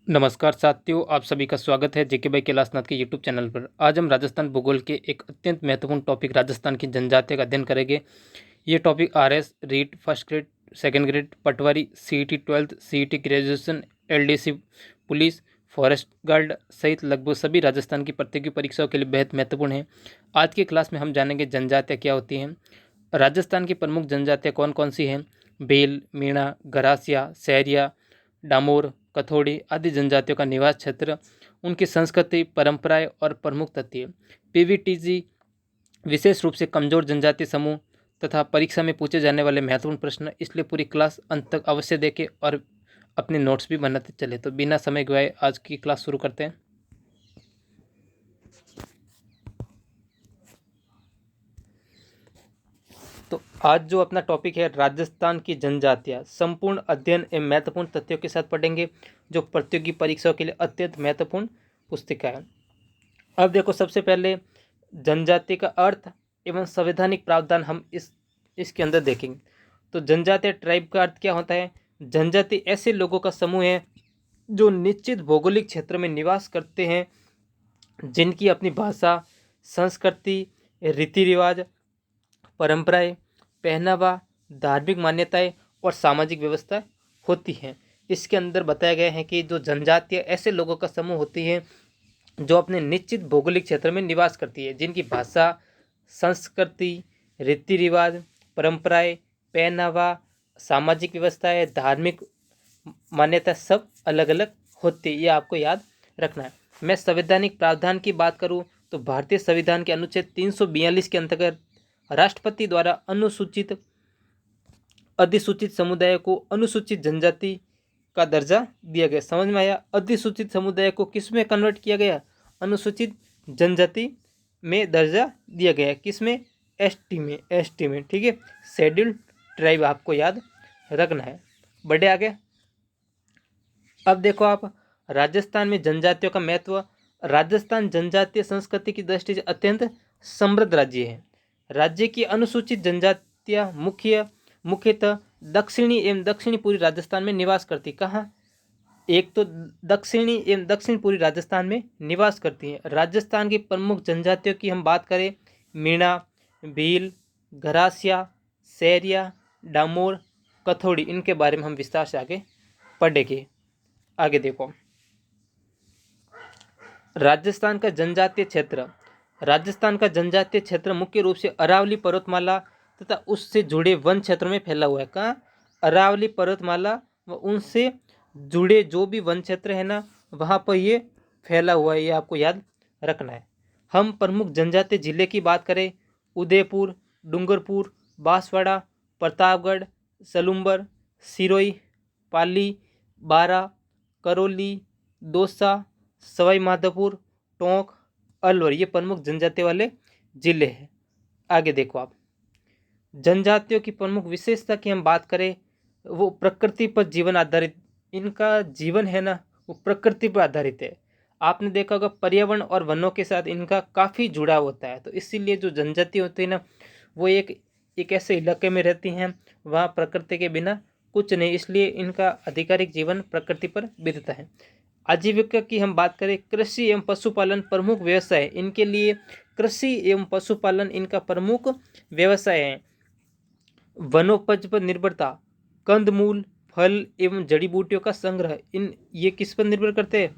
नमस्कार साथियों, आप सभी का स्वागत है जेके भाई कैलाशनाथ के यूट्यूब चैनल पर। आज हम राजस्थान भूगोल के एक अत्यंत महत्वपूर्ण टॉपिक राजस्थान की जनजातियों का अध्ययन करेंगे। ये topic RS, REET, first grade, second grade, patwari, CET 12th, CET graduation, LDC, police, forest guard सहित लगभग सभी राजस्थान की प्रतियोगी परीक्षाओं के लिए बेहद महत्वपूर्ण है। आज की क्लास में हम जानेंगे जनजातियाँ क्या होती हैं, राजस्थान की प्रमुख जनजातियाँ कौन कौन सी हैं, भील, मीणा, गरासिया, सहरिया, डामोर, कथोड़ी आदि जनजातियों का निवास क्षेत्र, उनकी संस्कृति, परंपराएं और प्रमुख तथ्य। पीवीटीजी विशेष रूप से कमजोर जनजाति समूह तथा परीक्षा में पूछे जाने वाले महत्वपूर्ण प्रश्न, इसलिए पूरी क्लास अंत तक अवश्य देखें और अपने नोट्स भी बनाते चले। तो बिना समय गवाए आज की क्लास शुरू करते हैं। तो आज जो अपना टॉपिक है राजस्थान की जनजातियाँ, संपूर्ण अध्ययन एवं महत्वपूर्ण तथ्यों के साथ पढ़ेंगे, जो प्रतियोगी परीक्षाओं के लिए अत्यंत महत्वपूर्ण पुस्तिका है। अब देखो, सबसे पहले जनजाति का अर्थ एवं संवैधानिक प्रावधान हम इसके अंदर देखेंगे। तो जनजातीय ट्राइब का अर्थ क्या होता है? जनजाति ऐसे लोगों का समूह है जो निश्चित भौगोलिक क्षेत्र में निवास करते हैं, जिनकी अपनी भाषा, संस्कृति, रीति रिवाज, परंपराएं, पहनावा, धार्मिक मान्यताएं और सामाजिक व्यवस्था होती हैं। इसके अंदर बताया गया है कि जो जनजातियाँ ऐसे लोगों का समूह होती है जो अपने निश्चित भौगोलिक क्षेत्र में निवास करती है, जिनकी भाषा, संस्कृति, रीति रिवाज, परंपराएं, पहनावा, सामाजिक व्यवस्थाएं, धार्मिक मान्यता सब अलग अलग होती है। ये आपको याद रखना है। मैं संवैधानिक प्रावधान की बात करूं तो भारतीय संविधान के अनुच्छेद 342 के अंतर्गत राष्ट्रपति द्वारा अनुसूचित अधिसूचित समुदाय को अनुसूचित जनजाति का दर्जा दिया गया। समझ में आया? अधिसूचित समुदाय को किस में कन्वर्ट किया गया? अनुसूचित जनजाति में दर्जा दिया गया। किस में? एसटी में। एसटी में, ठीक है। शेड्यूल्ड ट्राइब आपको याद रखना है। बढ़े आगे। अब देखो आप, राजस्थान में जनजातियों का महत्व। राजस्थान जनजातीय संस्कृति की दृष्टि से अत्यंत समृद्ध राज्य है। राज्य की अनुसूचित जनजातियां मुख्यतः दक्षिणी एवं दक्षिणी पूर्वी राजस्थान में निवास करती। कहाँ? एक तो दक्षिणी एवं दक्षिण पूर्वी राजस्थान में निवास करती हैं। राजस्थान की प्रमुख जनजातियों की हम बात करें, मीणा, भील, गरासिया, सहरिया, डामोर, कथोड़ी, इनके बारे में हम विस्तार से आगे पढ़ेंगे। आगे देखो, राजस्थान का जनजातीय क्षेत्र। राजस्थान का जनजातीय क्षेत्र मुख्य रूप से अरावली पर्वतमाला तथा उससे जुड़े वन क्षेत्रों में फैला हुआ है। कहाँ? अरावली पर्वतमाला व उनसे जुड़े जो भी वन क्षेत्र है ना, वहाँ पर ये फैला हुआ है। ये आपको याद रखना है। हम प्रमुख जनजातीय जिले की बात करें, उदयपुर, डूंगरपुर, बांसवाड़ा, प्रतापगढ़, सलूम्बर, सिरोही, पाली, बारा, करौली, दौसा, सवाई माधोपुर, टोंक, अलवर, ये प्रमुख जनजाति वाले जिले हैं। आगे देखो आप, जनजातियों की प्रमुख विशेषता की हम बात करें, वो प्रकृति पर जीवन आधारित, इनका जीवन है ना वो प्रकृति पर आधारित है। आपने देखा होगा पर्यावरण और वनों के साथ इनका काफ़ी जुड़ाव होता है। तो इसीलिए जो जनजाति होती है ना, वो एक ऐसे इलाके में रहती हैं वहाँ प्रकृति के बिना कुछ नहीं, इसलिए इनका आधिकारिक जीवन प्रकृति पर बीतता है। आजीविका की हम बात करें, कृषि एवं पशुपालन प्रमुख व्यवसाय है इनके लिए। कृषि एवं पशुपालन इनका प्रमुख व्यवसाय है। वनोपज पर निर्भरता, कंदमूल, फल एवं जड़ी बूटियों का संग्रह, ये किस पर निर्भर करते हैं?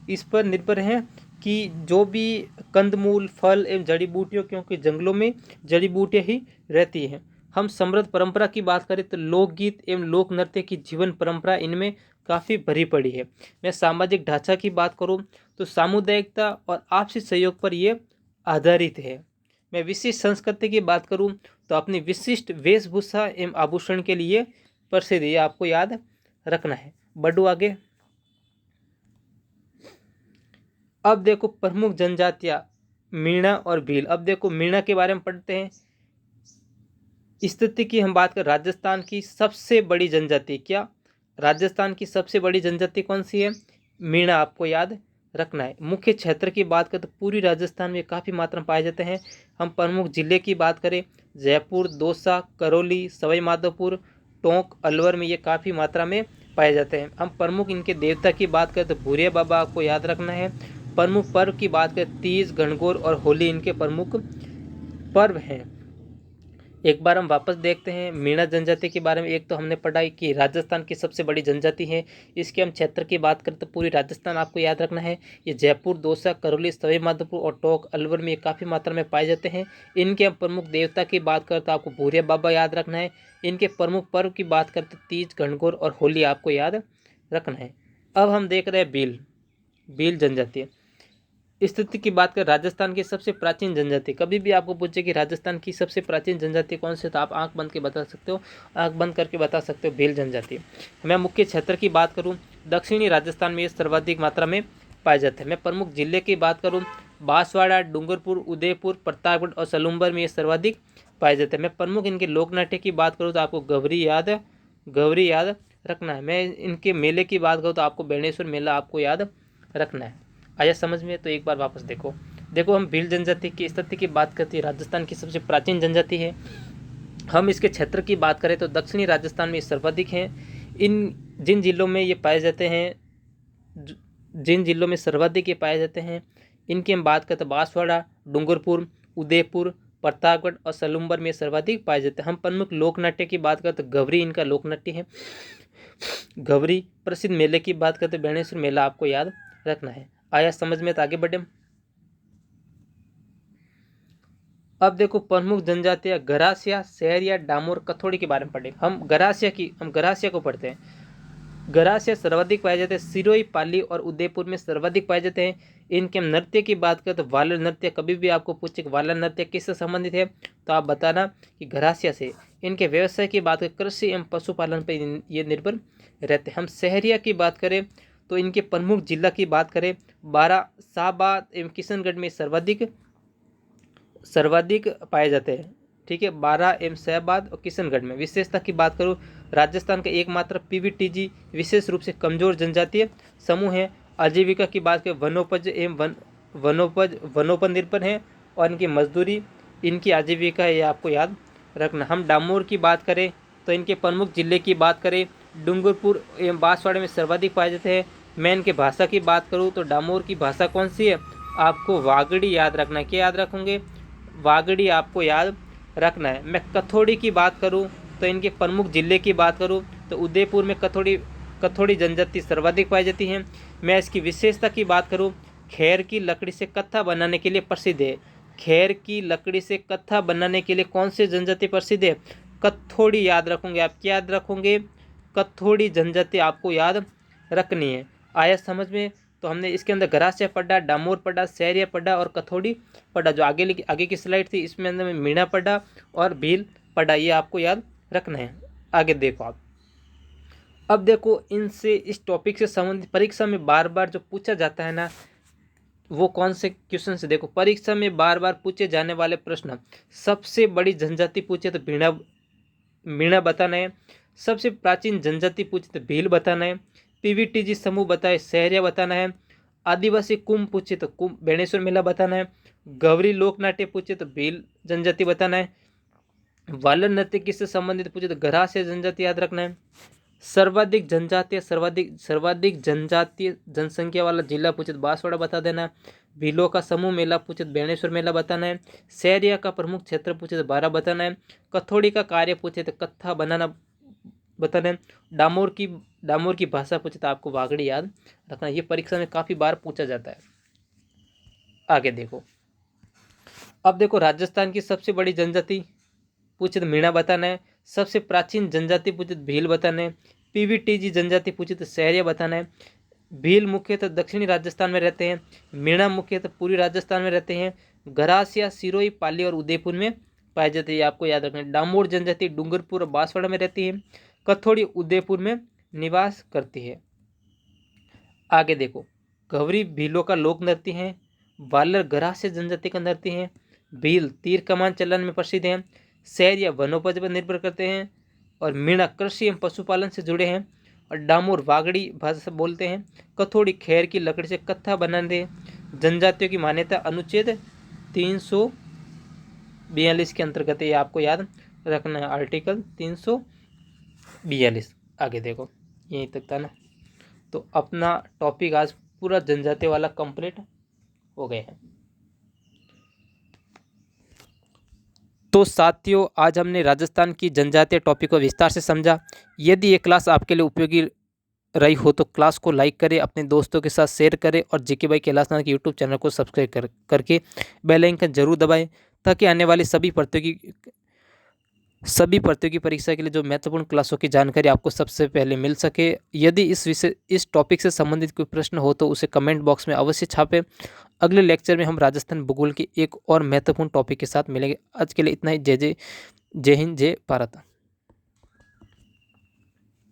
इस पर निर्भर हैं कि जो भी कंदमूल, फल एवं जड़ी बूटियों, क्योंकि जंगलों में जड़ी बूटियाँ ही रहती हैं। हम समृद्ध परंपरा की बात करें तो लोकगीत एवं लोक नृत्य की जीवन परंपरा इनमें काफ़ी भरी पड़ी है। मैं सामाजिक ढांचा की बात करूं तो सामुदायिकता और आपसी सहयोग पर यह आधारित है। मैं विशिष्ट संस्कृति की बात करूं तो अपनी विशिष्ट वेशभूषा एवं आभूषण के लिए प्रसिद्ध, ये आपको याद रखना है। बढ़ो आगे। अब देखो प्रमुख जनजातियां मीणा और भील। अब देखो मीणा के बारे में पढ़ते हैं। स्थिति की हम बात करें, राजस्थान की सबसे बड़ी जनजाति, क्या राजस्थान की सबसे बड़ी जनजाति कौन सी है? मीणा, आपको याद रखना है। मुख्य क्षेत्र की बात करें तो पूरी राजस्थान में काफ़ी मात्रा में पाए जाते हैं। हम प्रमुख जिले की बात करें, जयपुर, दौसा, करौली, सवाई माधोपुर, टोंक, अलवर में ये काफ़ी मात्रा में पाए जाते हैं। हम प्रमुख इनके देवता की बात करें तो भूरिया बाबा आपको याद रखना है। प्रमुख पर्व की बात करें तीज, गणगौर और होली इनके प्रमुख पर्व हैं। एक बार हम वापस देखते हैं मीणा जनजाति के बारे में। एक तो हमने पढ़ा कि राजस्थान की सबसे बड़ी जनजाति है। इसके हम क्षेत्र की बात करें तो पूरी राजस्थान आपको याद रखना है। ये जयपुर, दौसा, करौली, सवाई माधोपुर और टोंक, अलवर में ये काफ़ी मात्रा में पाए जाते हैं। इनके हम प्रमुख देवता की बात करें तो आपको भूरिया बाबा याद रखना है। इनके प्रमुख पर्व की बात करें तो तीज, गणगौर और होली आपको याद रखना है। अब हम देख रहे हैं भील जनजाति स्थिति की बात करें। राजस्थान की सबसे प्राचीन जनजाति, कभी भी आपको पूछे कि राजस्थान की सबसे प्राचीन जनजाति कौन सी, तो आप आंख बंद के बता सकते हो, आंख बंद करके बता सकते हो भील जनजाति। मैं मुख्य क्षेत्र की बात करूं, दक्षिणी राजस्थान में ये सर्वाधिक मात्रा में पाए जाते हैं। मैं प्रमुख जिले की बात करूं, बांसवाड़ा, डूंगरपुर, उदयपुर, प्रतापगढ़ और सलूम्बर में ये सर्वाधिक पाए जाते हैं। मैं प्रमुख इनके लोक नाट्य की बात करूँ तो आपको गवरी याद रखना है। मैं इनके मेले की बात करूँ तो आपको बेणेश्वर मेला आपको याद रखना है। आया समझ में? तो एक बार वापस देखो हम भील जनजाति की स्थिति की बात करते हैं। राजस्थान की सबसे प्राचीन जनजाति है। हम इसके क्षेत्र की बात करें तो दक्षिणी राजस्थान में सर्वाधिक हैं। जिन जिलों में ये पाए जाते हैं, जिन जिलों में सर्वाधिक ये पाए जाते हैं, इनकी हम बात करें तो बांसवाड़ा, डूंगरपुर, उदयपुर, प्रतापगढ़ और सलूम्बर में सर्वाधिक पाए जाते हैं। हम प्रमुख लोक नाट्य की बात करें तो गवरी इनका लोक नाट्य है। गवरी प्रसिद्ध मेले की बात करते बेणेश्वर मेला आपको याद रखना है। आया समझ में? तो आगे बढ़े। अब देखो प्रमुख जनजातियां गरासिया, सहरिया, डामोर, कथोड़ी के बारे में पढ़े। हम गरासिया को पढ़ते हैं। गरासिया सर्वाधिक पाए जाते हैं। सिरोही, पाली और उदयपुर में सर्वाधिक पाए जाते हैं। इनके नृत्य की बात करें तो वालर नृत्य, कभी भी आपको पूछे कि वालर नृत्य किससे संबंधित है तो आप बताना कि गरासिया से। इनके व्यवसाय की बात करें कृषि एवं पशुपालन पर ये निर्भर रहते हैं। हम सहरिया की बात करें तो इनके प्रमुख जिला की बात करें बारा, शाहबाद एवं किशनगढ़ में सर्वाधिक पाए जाते हैं। ठीक है, बारा एवं शाहबाद और किशनगढ़ में। विशेषता की बात करूँ, राजस्थान का एकमात्र पीवीटीजी विशेष रूप से कमजोर जनजातीय समूह है। आजीविका की बात करें वनोपज एवं वनोपज निर्भर है और इनकी मजदूरी, इनकी आजीविका है, ये आपको याद रखना। हम डामोर की बात करें तो इनके प्रमुख जिले की बात करें डूंगरपुर एवं बांसवाड़े में सर्वाधिक पाए जाते हैं। मैं इनके भाषा की बात करूँ तो डामोर की भाषा कौन सी है, आपको वागड़ी याद रखना है। क्या याद रखोगे? वागड़ी आपको याद रखना है। मैं कथोड़ी की बात करूं तो इनके प्रमुख जिले की बात करूं तो उदयपुर में कथोड़ी जनजाति सर्वाधिक पाई जाती है। मैं इसकी विशेषता की बात करूं, खेर की लकड़ी से कत्था बनाने के लिए प्रसिद्ध है। खेर की लकड़ी से कत्था बनाने के लिए कौन सी जनजाति प्रसिद्ध है? कथोड़ी याद रखोगे आप। क्या याद रखोगे? कथोड़ी जनजाति आपको याद रखनी है। आया समझ में? तो हमने इसके अंदर गरासिया पढ़ा, डामोर पढ़ा, सहरिया पढ़ा और कथोड़ी पढ़ा। जो आगे की स्लाइड थी इसमें अंदर में मीणा पढ़ा और भील पढ़ा, ये आपको याद रखना है। आगे देखो आप। अब देखो इनसे इस टॉपिक से संबंधित परीक्षा में बार बार जो पूछा जाता है ना, वो कौन से क्वेश्चन से, देखो परीक्षा में बार बार पूछे जाने वाले प्रश्न। सबसे बड़ी जनजाति पूछे तो मीणा बताना है। सबसे प्राचीन जनजाति पूछे तो भील बताना है। पीवीटीजी समूह बताए सहरिया बताना है। आदिवासी कुंभ पूछे तो कुंभ बेणेश्वर मेला बताना है। गवरी लोक नाट्य पूछे तो भील जनजाति बताना है। वालन नृत्य किससे संबंधित पूछे तो गरासिया जनजाति याद रखना है। सर्वाधिक जनजातीय जनसंख्या वाला जिला पूछे तो बांसवाड़ा बता देना। भीलों का समूह मेला पूछे तो बेणेश्वर मेला बताना है। सहरिया का प्रमुख क्षेत्र पूछे तो बारा बताना है। कथोड़ी का कार्य पूछे तो कत्था बनाना बताना है। डामोर की भाषा पूछे तो आपको वागड़ी याद रखना। ये परीक्षा में काफी बार पूछा जाता है। आगे देखो। अब देखो राजस्थान की सबसे बड़ी जनजाति पूछे तो मीणा बताना है। सबसे प्राचीन जनजाति पूछे तो भील बताना है। पीवीटीजी जनजाति पूछे तो सहरिया बताना है। भील मुख्यतः दक्षिणी राजस्थान में रहते हैं। मीणा मुख्यतः पूर्वी राजस्थान में रहते हैं। गरासिया सिरोही, पाली और उदयपुर में पाई जाती है, आपको याद रखना है। डामोर जनजाति डूंगरपुर और बांसवाड़ा में रहती है। कथोड़ी उदयपुर में निवास करती है। आगे देखो। गवरी भीलों का लोक नृत्य है। वालर गरासिया जनजाति का नृत्य है। भील तीर कमान चलन में प्रसिद्ध है। सहरिया वनोपज पर निर्भर करते हैं और मीणा कृषि एवं पशुपालन से जुड़े हैं और डामोर वागड़ी भाषा बोलते हैं। कथोड़ी खेर की लकड़ी से कत्था बनाते हैं। जनजातियों की मान्यता अनुच्छेद 342 के अंतर्गत है, ये आपको याद रखना है। आर्टिकल 342। आगे देखो। यहीं तक था ना। तो अपना टॉपिक आज पूरा जनजातीय वाला कंप्लीट हो गया है। तो साथियों, आज हमने राजस्थान की जनजातीय टॉपिक को विस्तार से समझा। यदि ये क्लास आपके लिए उपयोगी रही हो तो क्लास को लाइक करें, अपने दोस्तों के साथ शेयर करें और जीके भाई कैलाश नाथ के यूट्यूब चैनल को सब्सक्राइब करके बेल आइकन जरूर दबाएं, ताकि आने वाली सभी प्रतियोगी परीक्षा के लिए जो महत्वपूर्ण क्लासों की जानकारी आपको सबसे पहले मिल सके। यदि इस टॉपिक से संबंधित कोई प्रश्न हो तो उसे कमेंट बॉक्स में अवश्य छापें। अगले लेक्चर में हम राजस्थान भूगोल के एक और महत्वपूर्ण टॉपिक के साथ मिलेंगे। आज के लिए इतना ही। जय हिंद, जय भारत।